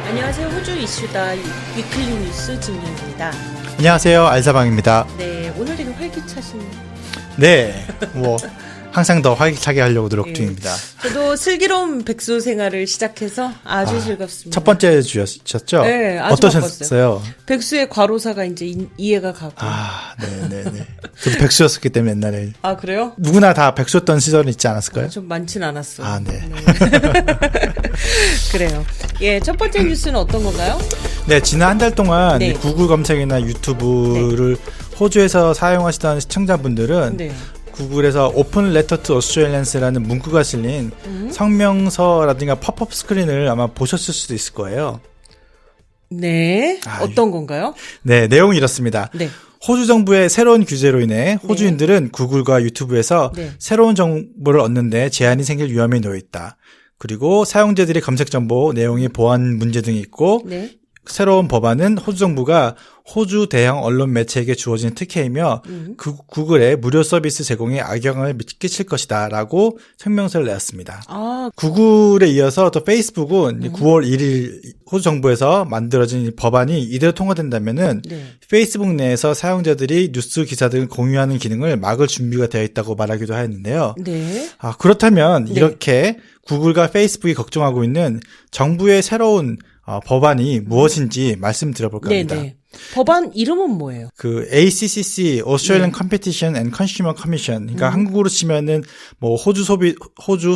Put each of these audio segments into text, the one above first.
안녕하세요. 호주 이슈다 위클리 뉴스 진경입니다. 안녕하세요. 알사방입니다. 네, 오늘은 활기차신. 네, 뭐 항상 더 활기차게 하려고 노력 중입니다. 저도 슬기로운 백수 생활을 시작해서 아주 즐겁습니다. 첫 번째 주였죠? 네, 아주 어떠셨어요? 백수의 과로사가 이제 이해가 가고. 네네네. 저도 백수였었기 때문에 옛날에. 아, 그래요? 누구나 다 백수였던 시절은 있지 않았을까요? 좀 많진 않았어요. 네. 그래요. 예, 첫 번째 뉴스는 어떤 건가요? 네, 지난 한 달 동안 네. 구글 검색이나 유튜브를 호주에서 사용하시던 시청자분들은 네. 구글에서 오픈 레터 투 오스트레일리언스라는 문구가 실린 성명서라든가 팝업 스크린을 아마 보셨을 수도 있을 거예요. 네. 어떤 건가요? 네, 내용이 이렇습니다. 네. 호주 정부의 새로운 규제로 인해 호주인들은 구글과 유튜브에서 새로운 정보를 얻는데 제한이 생길 위험에 놓여 있다. 그리고 사용자들의 검색 정보 내용의 보안 문제 등이 있고 새로운 법안은 호주 정부가 호주 대형 언론 매체에게 주어진 특혜이며 구글의 무료 서비스 제공에 악영향을 끼칠 것이다 라고 성명서를 내었습니다. 구글에 이어서 또 페이스북은 9월 1일 호주 정부에서 만들어진 법안이 이대로 통과된다면은 페이스북 내에서 사용자들이 뉴스 기사 등을 공유하는 기능을 막을 준비가 되어 있다고 말하기도 하였는데요. 그렇다면 이렇게 구글과 페이스북이 걱정하고 있는 정부의 새로운 법안이 무엇인지 말씀드려볼까 합니다. 네네. 법안 이름은 뭐예요? 그 ACCC, Australian Competition and Consumer Commission. 그러니까 한국으로 치면은 뭐 호주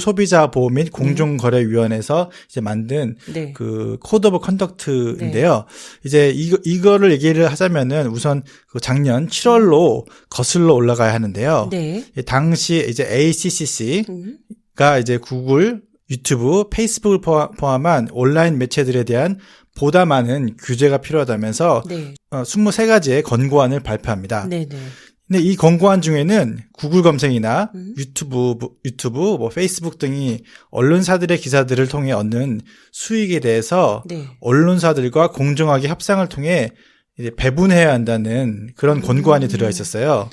소비자 보호 및 공정거래위원회에서 이제 만든 그 코드 오브 컨덕트인데요. 이제 이거를 얘기를 하자면은 우선 그 작년 7월로 거슬러 올라가야 하는데요. 당시 이제 ACCC가 이제 구글, 유튜브, 페이스북을 포함한 온라인 매체들에 대한 보다 많은 규제가 필요하다면서 23가지의 권고안을 발표합니다. 근데 이 권고안 중에는 구글 검색이나 유튜브, 뭐 페이스북 등이 언론사들의 기사들을 통해 얻는 수익에 대해서 언론사들과 공정하게 협상을 통해 이제 배분해야 한다는 그런 권고안이 들어 있었어요.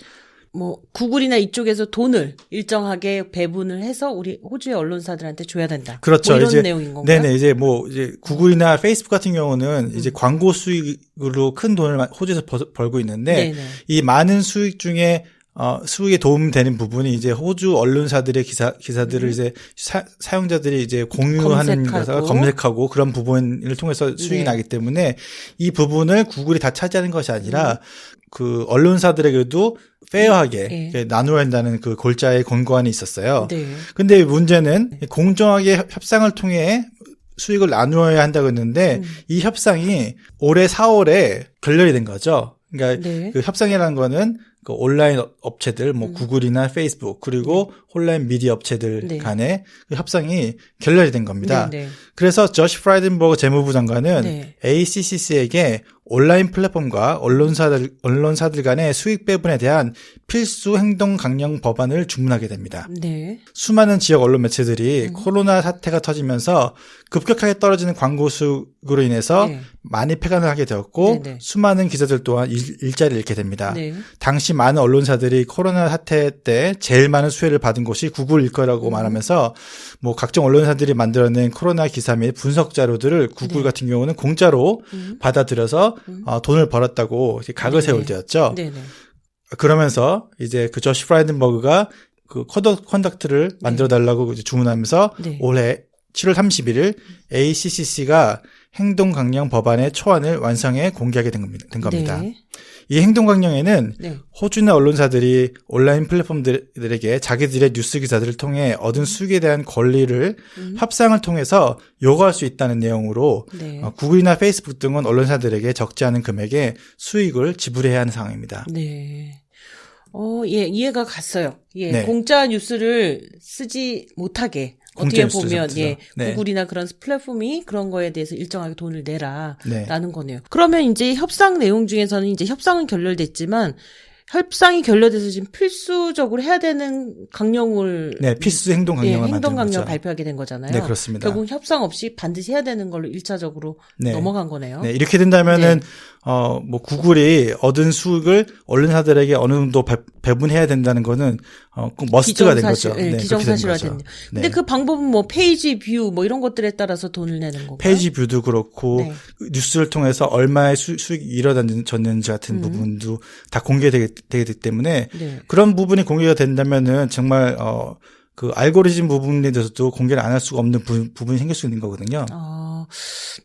뭐 구글이나 이쪽에서 돈을 일정하게 배분을 해서 우리 호주의 언론사들한테 줘야 된다. 그렇죠. 뭐 이런 이제 내용인 건가요? 네네. 이제 구글이나 페이스북 같은 경우는 이제 광고 수익으로 큰 돈을 호주에서 벌고 있는데 이 많은 수익 중에 수익에 도움되는 부분이 이제 호주 언론사들의 기사들을 이제 사용자들이 이제 공유하는 것을 검색하고 그런 부분을 통해서 수익이 나기 때문에 이 부분을 구글이 다 차지하는 것이 아니라 그 언론사들에게도 페어하게 나눠야 한다는 그 골자의 권고안이 있었어요. 근데 문제는 공정하게 협상을 통해 수익을 나누어야 한다고 했는데 이 협상이 올해 4월에 결렬이 된 거죠. 그러니까 그 협상이라는 거는 그 온라인 업체들, 뭐 구글이나 페이스북 그리고 온라인 미디어 업체들 간의 그 협상이 결렬이 된 겁니다. 그래서 저시 프라이든버그 재무부 장관은 ACCC에게 온라인 플랫폼과 언론사들 간의 수익 배분에 대한 필수 행동 강령 법안을 주문하게 됩니다. 수많은 지역 언론 매체들이 코로나 사태가 터지면서 급격하게 떨어지는 광고 수익으로 인해서 많이 폐간을 하게 되었고 수많은 기자들 또한 일자리를 잃게 됩니다. 당시 많은 언론사들이 코로나 사태 때 제일 많은 수혜를 받은 곳이 구글일 거라고 말하면서 뭐 각종 언론사들이 만들어낸 코로나 기사 및 분석 자료들을 구글 같은 경우는 공짜로 받아들여서 돈을 벌었다고 각을 세울 때였죠. 그러면서 이제 그 저시 프라이든버그가 그 코드 오브 컨덕트를 만들어 달라고 이제 주문하면서 올해 7월 31일 ACCC가 행동 강령 법안의 초안을 완성해 공개하게 된 겁니다. 이 행동 강령에는 호주나 언론사들이 온라인 플랫폼들에게 자기들의 뉴스 기사들을 통해 얻은 수익에 대한 권리를 협상을 통해서 요구할 수 있다는 내용으로 구글이나 페이스북 등은 언론사들에게 적지 않은 금액의 수익을 지불해야 하는 상황입니다. 이해가 갔어요. 공짜 뉴스를 쓰지 못하게 어떻게 보면 구글이나 그런 플랫폼이 그런 거에 대해서 일정하게 돈을 내라라는 거네요. 그러면 이제 협상 내용 중에서는 이제 협상은 결렬됐지만 협상이 결렬돼서 지금 필수적으로 해야 되는 강령을 필수 행동 강령을 행동 강령 발표하게 된 거잖아요. 그렇습니다. 결국 협상 없이 반드시 해야 되는 걸로 1차적으로 넘어간 거네요. 이렇게 된다면은 뭐 구글이 얻은 수익을 언론사들에게 어느 정도 배분해야 된다는 거는 꼭 머스트가 된 거죠. 네, 기정사실화 됐네요. 근데 그 방법은 뭐 페이지 뷰 뭐 이런 것들에 따라서 돈을 내는 건가요? 페이지 뷰도 그렇고 네. 뉴스를 통해서 얼마의 수익이 이뤄졌는지 같은 부분도 다 공개되기 때문에 네. 그런 부분이 공개가 된다면은 정말 그 알고리즘 부분에 대해서도 공개를 안 할 수가 없는 부분이 생길 수 있는 거거든요.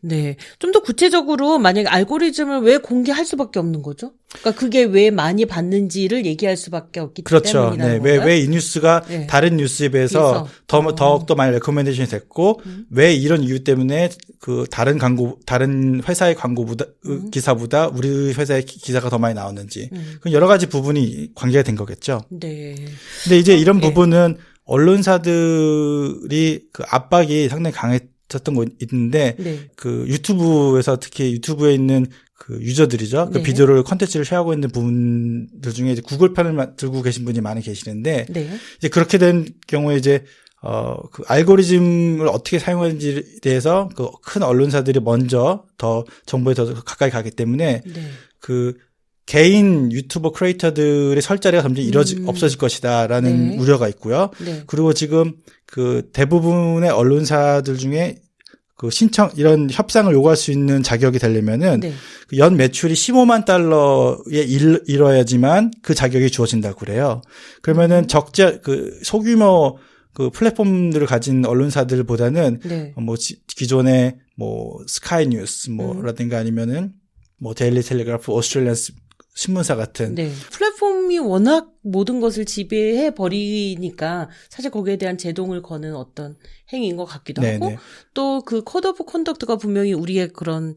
네. 좀 더 구체적으로 만약에 알고리즘을 왜 공개할 수밖에 없는 거죠? 그러니까 그게 왜 많이 받는지를 얘기할 수밖에 없기 그렇죠. 때문이라는 네. 건가요? 왜 이 뉴스가 네. 다른 뉴스에 비해서 더욱더 많이 레코멘데이션이 됐고 왜 이런 이유 때문에 그 다른 회사의 광고보다 기사보다 우리 회사의 기사가 더 많이 나왔는지 그런 여러 가지 부분이 관계가 된 거겠죠. 네. 근데 이제 이런 부분은 언론사들이 그 압박이 상당히 강했었던 거 있는데 네. 그 유튜브에서 특히 유튜브에 있는 그 유저들이죠. 그 네. 비디오를 컨텐츠를 쉐어하고 있는 분들 중에 이제 구글 편을 들고 계신 분이 많이 계시는데 네. 이제 그렇게 된 경우에 이제 그 알고리즘을 어떻게 사용하는지에 대해서 그 큰 언론사들이 먼저 더 정보에 더 가까이 가기 때문에 네. 그 개인 유튜버 크리에이터들의 설 자리가 점점 없어질 것이다라는 네. 우려가 있고요. 네. 그리고 지금 그 대부분의 언론사들 중에 그 이런 협상을 요구할 수 있는 자격이 되려면은 네. 그 연 매출이 15만 달러에 이뤄야지만 그 자격이 주어진다고 그래요. 그러면은 그 소규모 그 플랫폼들을 가진 언론사들보다는 네. 뭐 기존의 뭐 스카이 뉴스 뭐라든가 아니면은 뭐 데일리 텔레그래프, 오스트레일리안 신문사 같은 네. 플랫폼이 워낙 모든 것을 지배해 버리니까 사실 거기에 대한 제동을 거는 어떤 행위인 것 같기도 네네. 하고 또 그 코드 오브 컨덕트가 분명히 우리의 그런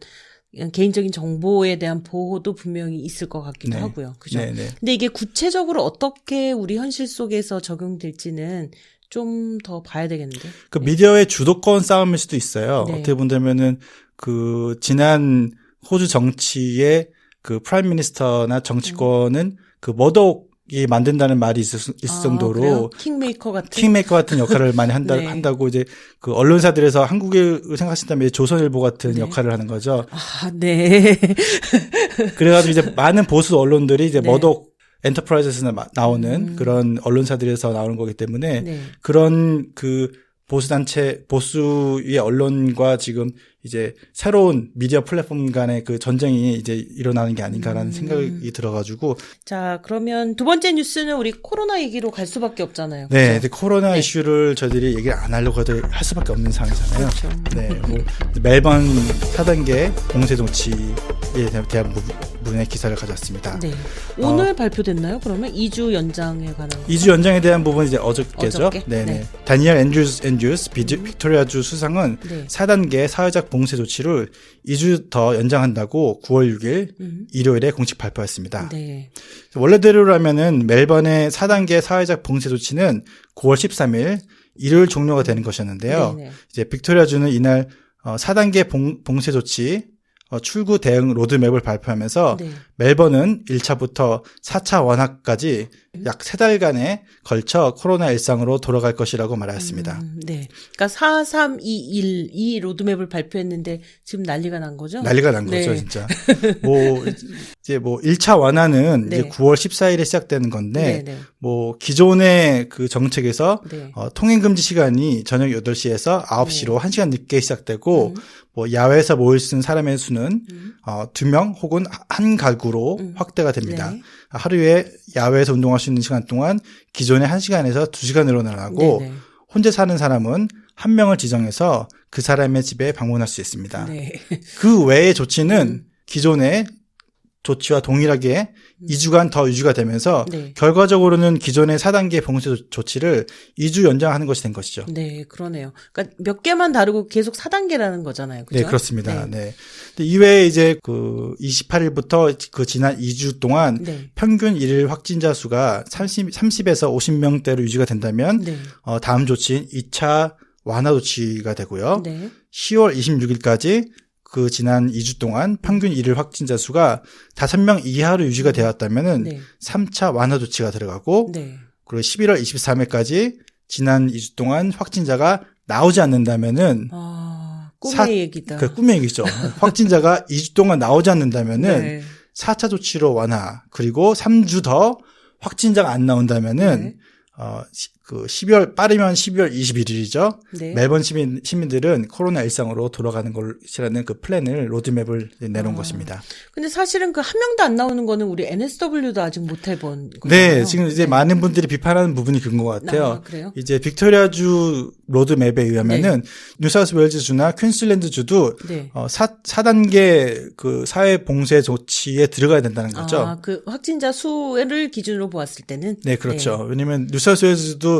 개인적인 정보에 대한 보호도 분명히 있을 것 같기도 네. 하고요. 그죠? 네네. 근데 이게 구체적으로 어떻게 우리 현실 속에서 적용될지는 좀 더 봐야 되겠는데. 그 미디어의 주도권 싸움일 수도 있어요. 네. 어떻게 본다면은 그 지난 호주 정치의 그 프라임 미니스터나 정치권은 그 머독이 만든다는 말이 있을 정도로 그래요? 킹메이커 같은 역할을 많이 네. 한다고 이제 그 언론사들에서 한국을 생각하신다면 조선일보 같은 네. 역할을 하는 거죠. 네. 그래가지고 이제 많은 보수 언론들이 이제 네. 머독 엔터프라이즈에서 나오는 그런 언론사들에서 나오는 거기 때문에 네. 그런 그 보수의 언론과 지금 이제 새로운 미디어 플랫폼 간의 그 전쟁이 이제 일어나는 게 아닌가라는 생각이 들어가지고. 자, 그러면 두 번째 뉴스는 우리 코로나 얘기로 갈 수밖에 없잖아요. 네, 그렇죠? 코로나 이슈를 저희들이 얘기를 안 하려고 해도 할 수밖에 없는 상황이잖아요. 그렇죠. 네, 뭐 멜번 4단계 봉쇄 조치에 대한 부분의 기사를 가져왔습니다. 네. 오늘 발표됐나요? 그러면 2주 연장에 관한 2주 연장에 대한 부분은 이제 어저께죠. 네네. 네. 다니엘 앤드루스 빅토리아주 수상은 네. 4단계 사회적 봉쇄 조치를 2주 더 연장한다고 9월 6일 일요일에 공식 발표했습니다. 네. 원래대로라면은 멜번의 4단계 사회적 봉쇄 조치는 9월 13일 일요일 종료가 되는 것이었는데요. 네네. 이제 빅토리아주는 이날 4단계 봉쇄 조치 출구 대응 로드맵을 발표하면서 네. 멜번은 1차부터 4차 완화까지 약 3달간에 걸쳐 코로나 일상으로 돌아갈 것이라고 말하였습니다. 네. 그러니까 4-3-2-1 이 로드맵을 발표했는데 지금 난리가 난 거죠? 난리가 난 네. 거죠, 진짜. 이제 1차 완화는 네. 이제 9월 14일에 시작되는 건데 네. 뭐 기존의 그 정책에서 네. 통행 금지 시간이 저녁 8시에서 9시로 1시간 늦게 시작되고 뭐 야외에서 모일 수 있는 사람의 수는 2명 혹은 한 가구로 확대가 됩니다. 네. 하루에 야외에서 운동할 수 있는 시간 동안 기존의 1시간에서 2시간으로 늘어나고 네네. 혼자 사는 사람은 한 명을 지정해서 그 사람의 집에 방문할 수 있습니다. 네. 그 외의 조치는 기존의 조치와 동일하게 2주간 더 유지가 되면서 네. 결과적으로는 기존의 4단계 봉쇄 조치를 2주 연장하는 것이 된 것이죠. 네, 그러네요. 그러니까 몇 개만 다르고 계속 4단계라는 거잖아요. 그죠? 네, 그렇습니다. 네. 근데 이외에 이제 그 28일부터 그 지난 2주 동안 네. 평균 일일 확진자 수가 30에서 50명대로 유지가 된다면 네. 다음 조치인 2차 완화 조치가 되고요. 네. 10월 26일까지 그 지난 2주 동안 평균 일일 확진자 수가 5명 이하로 유지가 되었다면은 네. 3차 완화 조치가 들어가고 네. 그리고 11월 23일까지 지난 2주 동안 확진자가 나오지 않는다면은 꿈의 얘기다. 그 꿈의 얘기죠. 확진자가 2주 동안 나오지 않는다면은 네. 4차 조치로 완화 그리고 3주 더 확진자가 안 나온다면은 빠르면 12월 21일이죠. 네. 멜번 시민들은 코로나 일상으로 돌아가는 것이라는 그 플랜을, 로드맵을 내놓은 것입니다. 근데 사실은 그 한 명도 안 나오는 거는 우리 NSW도 아직 못 해본 거잖아요. 네, 지금 이제 많은 분들이 비판하는 부분이 그런 것 같아요. 그래요? 이제 빅토리아주 로드맵에 의하면은 뉴사우스웨일즈주나 퀸슬랜드주도 4단계 그 사회 봉쇄 조치에 들어가야 된다는 거죠. 그 확진자 수를 기준으로 보았을 때는? 네, 그렇죠. 왜냐면 뉴사우스웨일즈도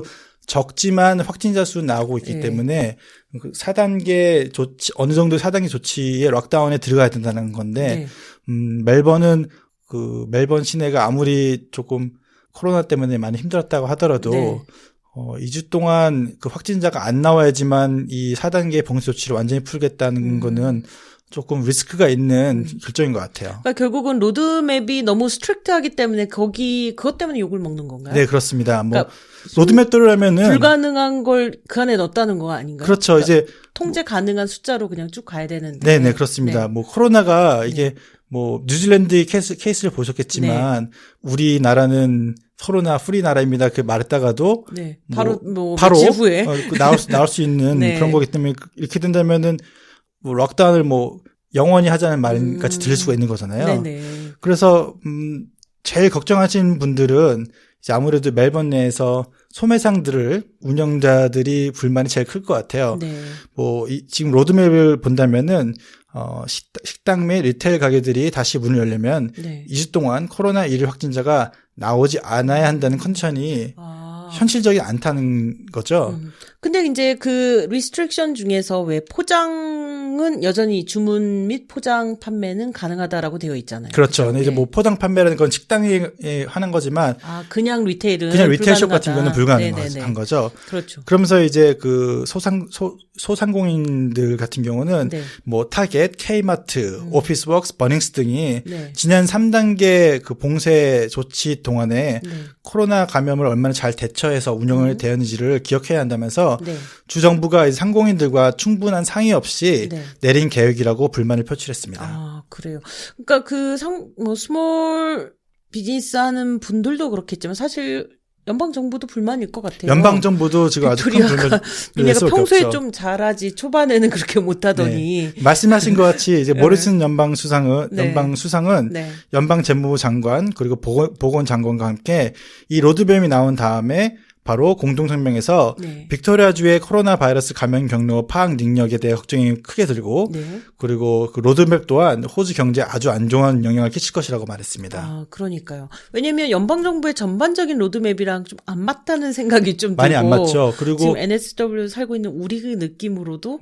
적지만 확진자 수 나오고 있기 때문에 그 4단계 조치, 어느 정도 4단계 조치의 락다운에 들어가야 된다는 건데, 멜번은 멜번 시내가 아무리 조금 코로나 때문에 많이 힘들었다고 하더라도 2주 동안 그 확진자가 안 나와야지만 이 4단계 봉쇄 조치를 완전히 풀겠다는 거는 조금 리스크가 있는 결정인 것 같아요. 그러니까 결국은 로드맵이 너무 스트릭트하기 때문에 그것 때문에 욕을 먹는 건가요? 네, 그렇습니다. 그러니까 로드맵대로라면은 불가능한 걸 그 안에 넣었다는 거 아닌가요? 그렇죠. 그러니까 이제 통제 가능한 숫자로 그냥 쭉 가야 되는데. 네, 그렇습니다. 뭐 코로나가 이게 뭐 뉴질랜드의 케이스를 보셨겠지만 우리나라는 코로나 프리 나라입니다. 그 말했다가도 바로 며칠 후에 나올 수 있는 그런 거기 때문에 이렇게 된다면은 뭐 락다운을 뭐 영원히 하자는 말 같이 들릴 수가 있는 거잖아요. 그래서 제일 걱정하시는 분들은 이제 아무래도 멜번 내에서 소매상들을 운영자들이 불만이 제일 클 것 같아요. 뭐 지금 로드맵을 본다면은 식당 및 리테일 가게들이 다시 문을 열려면 2주 동안 코로나 1일 확진자가 나오지 않아야 한다는 컨디션이 현실적이 않다는 거죠. 근데 이제 그 리스트릭션 중에서 왜 포장은 여전히 주문 및 포장 판매는 가능하다라고 되어 있잖아요. 그렇죠. 근데 이제 뭐 포장 판매라는 건 식당에 하는 거지만 그냥 리테일 숍 같은 거는 불가능한 거죠. 그렇죠. 그러면서 이제 그 소상공인들 같은 경우는 뭐 타겟, K마트, 오피스웍스, 버닝스 등이 지난 3단계 그 봉쇄 조치 동안에 코로나 감염을 얼마나 잘 대처해서 운영을 되었는지를 기억해야 한다면서 주정부가 상공인들과 충분한 상의 없이 내린 계획이라고 불만을 표출했습니다. 그래요. 그러니까 스몰 비즈니스 하는 분들도 그렇겠지만 사실 연방 정부도 불만일 것 같아요. 연방 정부도 지금 아주 큰 불만을 니네가 평소에 좀 잘하지 초반에는 그렇게 못하더니 말씀하신 것 같이 이제 모리슨 연방 수상은 연방 재무부 장관 그리고 보건 장관과 함께 이 로드맵이 나온 다음에 바로 공동성명에서 빅토리아주의 코로나 바이러스 감염 경로 파악 능력에 대해 걱정이 크게 들고 그리고 그 로드맵 또한 호주 경제에 아주 안 좋은 영향을 끼칠 것이라고 말했습니다. 그러니까요. 왜냐하면 연방정부의 전반적인 로드맵이랑 좀 안 맞다는 생각이 좀 들고 많이 안 맞죠. 그리고 지금 NSW 살고 있는 우리 그 느낌으로도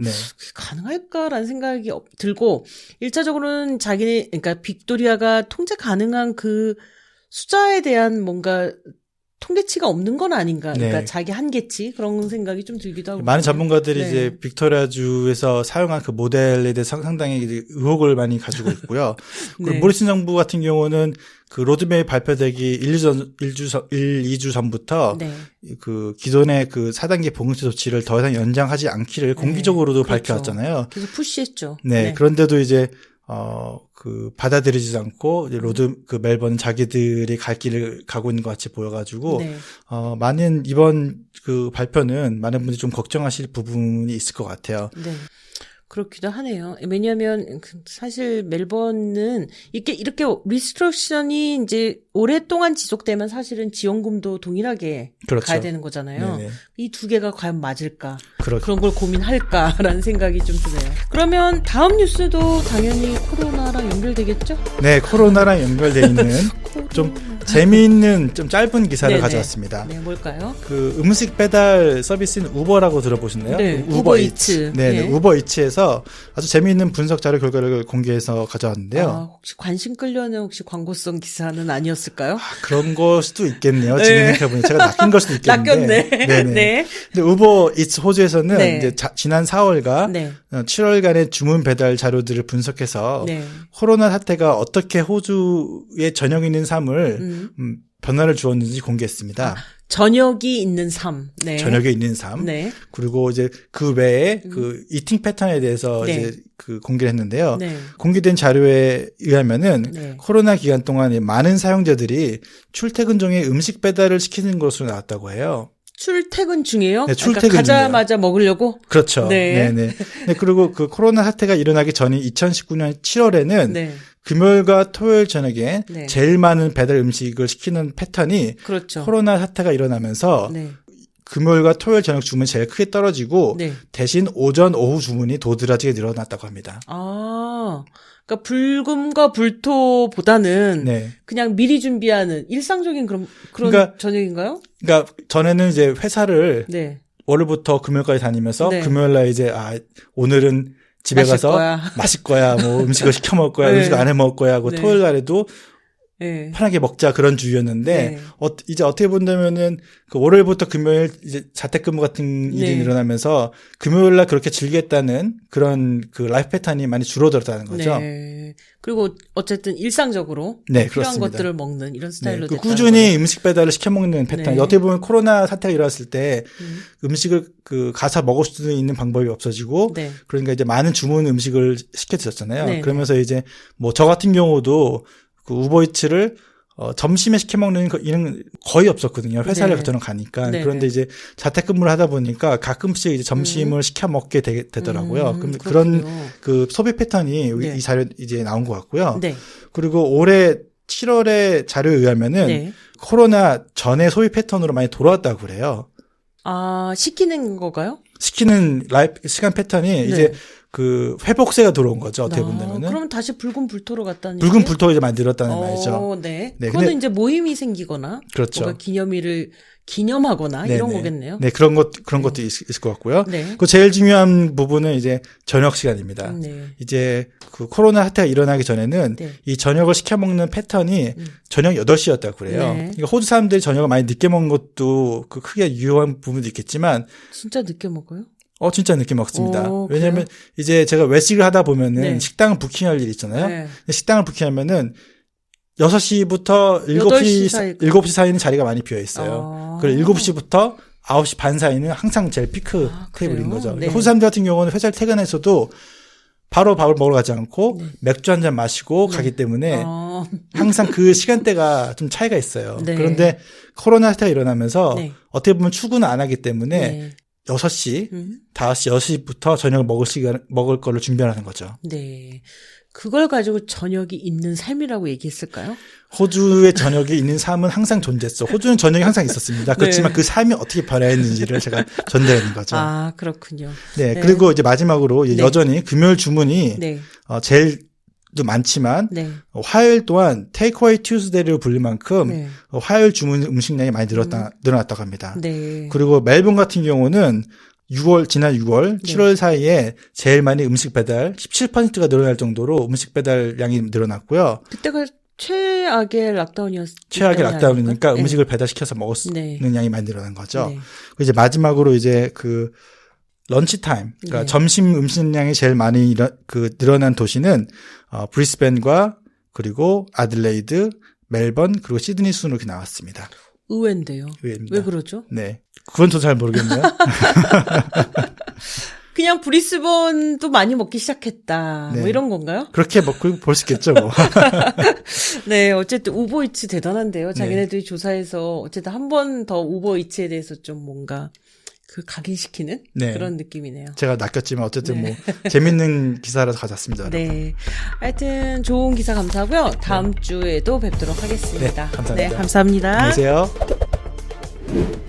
가능할까라는 생각이 들고 1차적으로는 그러니까 빅토리아가 통제 가능한 그 숫자에 대한 뭔가 통계치가 없는 건 아닌가. 그러니까 자기 한계치 그런 생각이 좀 들기도 하고. 많은 전문가들이 이제 빅토리아주에서 사용한 그 모델에 대해 상당히 의혹을 많이 가지고 있고요. 그리고 모리슨 정부 같은 경우는 그 로드맵이 발표되기 2주 전부터 그 기존의 그 4단계 봉쇄 조치를 더 이상 연장하지 않기를 공개적으로도 밝혀왔잖아요. 그래서 푸시했죠. 그런데도 이제 받아들이지 않고 이제 멜번은 자기들이 갈 길을 가고 있는 것 같이 보여가지고 많은 이번 그 발표는 많은 분들이 좀 걱정하실 부분이 있을 것 같아요. 그렇기도 하네요. 왜냐하면 사실 멜번은 이렇게 리스트릭션이 이제 오랫동안 지속되면 사실은 지원금도 동일하게 가야 되는 거잖아요. 이 두 개가 과연 맞을까? 그런 걸 고민할까라는 생각이 좀 드네요. 그러면 다음 뉴스도 당연히 코로나랑 연결되겠죠? 네, 코로나랑 연결돼 있는 좀 재미있는 좀 짧은 기사를 가져왔습니다. 뭘까요? 그 음식 배달 서비스인 우버라고 들어보셨나요? 우버이츠. 우버이츠에서 아주 재미있는 분석 자료 결과를 공개해서 가져왔는데요. 혹시 관심 끌려는 혹시 광고성 기사는 아니었을까요? 그런 걸 수도 있겠네요. 지금 생각해보니 제가 낚인 걸 수도 있겠는데. 낚였네. 근데 우버이츠 호주에서는 이제 지난 4월과 7월간의 주문 배달 자료들을 분석해서 코로나 사태가 어떻게 호주의 전형 있는 삶을 변화를 주었는지 공개했습니다. 저녁이 있는 삶. 네. 저녁에 있는 삶. 네. 그리고 이제 그 외에 그 이팅 패턴에 대해서 네. 이제 그 공개를 했는데요. 네. 공개된 자료에 의하면은 네. 코로나 기간 동안 많은 사용자들이 출퇴근 중에 음식 배달을 시키는 것으로 나왔다고 해요. 출퇴근 중에요? 네, 출퇴근 그러니까 가자마자 먹으려고? 그렇죠. 네. 네. 그리고 그 코로나 사태가 일어나기 전인 2019년 7월에는 네. 금요일과 토요일 저녁에 네. 제일 많은 배달 음식을 시키는 패턴이 그렇죠. 코로나 사태가 일어나면서 네. 금요일과 토요일 저녁 주문이 제일 크게 떨어지고 네. 대신 오전, 오후 주문이 도드라지게 늘어났다고 합니다. 아, 그러니까 불금과 불토보다는 네. 그냥 미리 준비하는 일상적인 그런 그러니까, 저녁인가요? 그러니까 전에는 이제 회사를 네. 월요일부터 금요일까지 다니면서 네. 금요일날 이제 오늘은 집에 가서 마실 거야, 뭐 음식을 시켜 먹을 거야, 네. 음식 안 해 먹을 거야 하고 네. 토요일 날에도 네. 편하게 먹자 그런 주의였는데 네. 이제 어떻게 본다면은 그 월요일부터 금요일 이제 재택근무 같은 일이 네. 일어나면서 금요일 날 그렇게 즐겼다는 그런 그 라이프 패턴이 많이 줄어들었다는 거죠. 네. 그리고 어쨌든 일상적으로 네, 필요한 그렇습니다. 것들을 먹는 이런 스타일로 네, 됐다는 꾸준히 거네요. 음식 배달을 시켜 먹는 패턴. 네. 어떻게 보면 코로나 사태가 일어났을 때 음식을 그 가서 먹을 수 있는 방법이 없어지고 네. 그러니까 이제 많은 주문 음식을 시켜 드셨잖아요. 네. 그러면서 이제 뭐 저 같은 경우도 그 우버이츠를 점심에 시켜 먹는 이런 거의 없었거든요. 회사를 네. 저는 가니까. 네. 그런데 이제 자택근무를 하다 보니까 가끔씩 이제 점심을 시켜 먹게 되더라고요. 그런 그 소비 패턴이 네. 이 자료 이제 나온 것 같고요. 네. 그리고 올해 7월에 자료에 의하면은 네. 코로나 전에 소비 패턴으로 많이 돌아왔다고 그래요. 아, 시키는 거가요? 시키는 시간 패턴이 네. 이제 그 회복세가 들어온 거죠. 어떻게 본다면은. 그럼 다시 붉은 불토로 갔다는 붉은 불토가 이제 많이 늘었다는 말이죠. 네. 네, 그거는 근데, 이제 모임이 생기거나 그렇죠. 뭔가 기념일을 기념하거나 네네. 이런 거겠네요. 네, 그런 것도 있을 것 같고요. 네. 그 제일 중요한 부분은 이제 저녁 시간입니다. 네. 이제 그 코로나 사태가 일어나기 전에는 네. 이 저녁을 시켜 먹는 패턴이 저녁 8시였다고 그래요. 네. 그러니까 호주 사람들이 저녁을 많이 늦게 먹는 것도 그 크게 유효한 부분도 있겠지만 진짜 늦게 먹어요? 진짜 늦게 먹습니다. 그래요? 왜냐하면 이제 제가 외식을 하다 보면은 네. 식당을 부킹할 일이 있잖아요. 네. 식당을 부킹하면은 6시부터 7시 사이는 자리가 많이 비어 있어요. 그리고 7시부터 9시 반 사이는 항상 제일 피크 테이블인 거죠. 네. 호주 사람들 같은 경우는 회사를 퇴근해서도 바로 밥을 먹으러 가지 않고 네. 맥주 한 잔 마시고 네. 가기 때문에 항상 그 시간대가 좀 차이가 있어요. 네. 그런데 코로나 사태가 일어나면서 네. 어떻게 보면 출근을 안 하기 때문에 네. 6시, 5시, 6시부터 저녁을 먹을 거를 준비하는 거죠. 네. 그걸 가지고 저녁이 있는 삶이라고 얘기했을까요? 호주의 저녁이 있는 삶은 항상 존재했어. 호주는 저녁이 항상 있었습니다. 그렇지만 네. 그 삶이 어떻게 변화했는지를 제가 전달하는 거죠. 아, 그렇군요. 네, 네. 그리고 이제 마지막으로 네. 여전히 금요일 주문이 네. 제일 많지만 네. 화요일 또한 테이크어웨이 튜스데이를 불릴 만큼 네. 화요일 주문 음식량이 많이 늘어났다고 합니다. 네. 그리고 멜번 같은 경우는 지난 6월, 7월 사이에 제일 많이 음식 배달 17%가 늘어날 정도로 음식 배달량이 늘어났고요. 그때가 최악의 락다운이었어요. 최악의 락다운이니까 네. 음식을 배달시켜서 먹을 수 있는 네. 양이 많이 늘어난 거죠. 네. 그리고 이제 마지막으로 이제 그 런치 타임, 그러니까 네. 점심 음식량이 제일 많이 늘어난 도시는 브리스벤과 그리고 아들레이드, 멜번 그리고 시드니 순으로 이렇게 나왔습니다. 의외인데요. 의외입니다. 왜 그러죠? 네, 그건 저 잘 모르겠네요. 그냥 브리스번도 많이 먹기 시작했다. 네. 뭐 이런 건가요? 그렇게 볼 수 있겠죠, 뭐. 네, 어쨌든 우버이츠 대단한데요. 네. 자기네들이 조사해서 어쨌든 한 번 더 우버이츠에 대해서 좀 뭔가 각인시키는 네. 그런 느낌이네요. 제가 낚였지만 어쨌든 네. 뭐 재밌는 기사라서 가져왔습니다. 네, 하여튼 좋은 기사 감사하고요. 다음 주에도 뵙도록 하겠습니다. 네, 감사합니다. 네, 감사합니다. 안녕히 계세요.